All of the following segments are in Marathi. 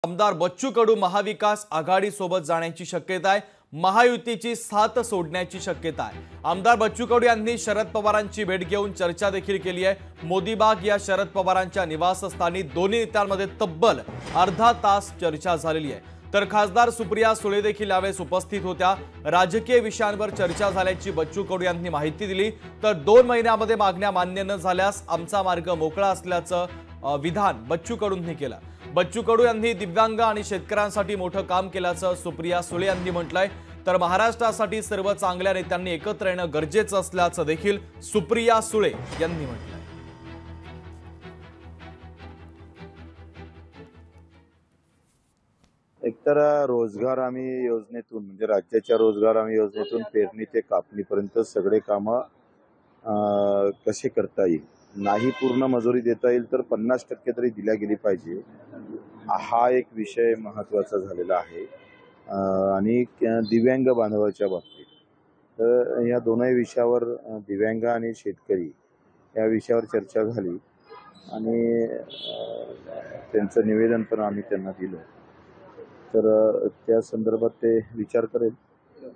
आमदार बच्चू कडू महाविकास आघाडी सोबत जाण्याची शक्यता आहे। महायुतीची साथ सोडण्याची शक्यता आहे। आमदार बच्चू कडू यांनी शरद पवारांची भेट घेऊन चर्चा देखील केली आहे। मोदीबाग या शरद पवारांच्या निवासस्थानी दोन्ही नेत्यांमध्ये तब्बल अर्धा तास चर्चा झालेली आहे। तर खासदार सुप्रिया सुळे देखील यावेळेस उपस्थित होत्या। राजकीय विषयांवर चर्चा झाल्याची बच्चू कडू यांनी माहिती दिली। तर 2 महिन्यामध्ये मागण्या मान्य न झाल्यास आमचा मार्ग मोकळा असल्याचं विधान बच्चू कडूंनी केलं। बच्चू कडू यांनी दिव्यांग आणि शेतकऱ्यांसाठी मोठं काम केल्याचं सुप्रिया सुळे यांनी म्हटलंय। तर महाराष्ट्रासाठी सर्व चांगल्या नेत्यांनी एकत्र येणं गरजेचं असल्याचं देखील सुप्रिया सुळे यांनी म्हटलंय। एकतर रोजगार आम्ही योजनेतून म्हणजे राज्याच्या रोजगार आम्ही योजनेतून पेरणी ते कापणीपर्यंत सगळे कामं कसे करता येईल, नाही पूर्ण मजुरी देता येईल तर 50% तरी दिल्या गेली पाहिजे, हा एक विषय महत्त्वाचा झालेला आहे। आणि दिव्यांग बांधवाच्या बाबतीत तर या दोनही विषयावर दिव्यांग आणि शेतकरी या विषयावर चर्चा झाली आणि त्यांचं निवेदन पण आम्ही त्यांना दिलं। तर त्या संदर्भात ते विचार करेल।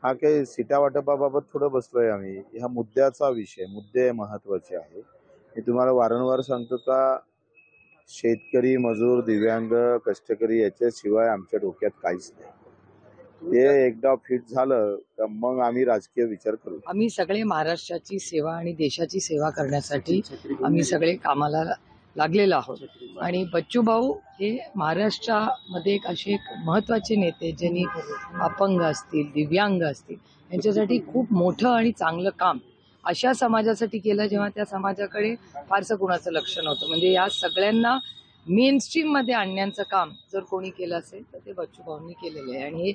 हा काही सीटा वाटपाबाबत थोडं बसलोय आम्ही, ह्या मुद्द्याचा विषय मुद्दे महत्त्वाचे आहे। मी तुम्हाला वारंवार सांगतो का शेतकरी मजूर दिव्यांग कष्टकरी याच्याशिवाय आमच्या डोक्यात काहीच नाही। ते एकदा फिट झालं तर मग आम्ही राजकीय विचार करू। आम्ही सगळे महाराष्ट्राची सेवा आणि देशाची सेवा करण्यासाठी आम्ही सगळे कामाला लागलेलो आहोत। आणि बच्चू भाऊ हे महाराष्ट्रामध्ये एक महत्त्वाचे नेते ज्यांनी अपंग असतील दिव्यांग असतील यांच्यासाठी खूप मोठं आणि चांगलं काम अशा समाजासाठी केलं जेव्हा त्या समाजाकडे फारसं कुणाचं लक्ष नव्हतं। म्हणजे या सगळ्यांना मेनस्ट्रीममध्ये आणण्याचं काम जर कोणी केलं असेल तर ते बच्चू भाऊंनी केलेलं आहे। आणि हे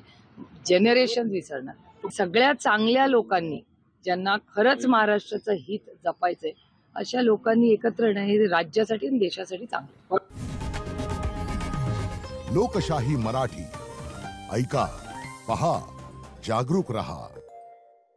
जनरेशन विसरणार सगळ्या चांगल्या लोकांनी ज्यांना खरंच महाराष्ट्राचं हित जपायचंय अशा लोकांनी एकत्र येणं हे राज्यासाठी आणि देशासाठी चांगलं। लोकशाही मराठी ऐका, पहा, जागरूक रहा।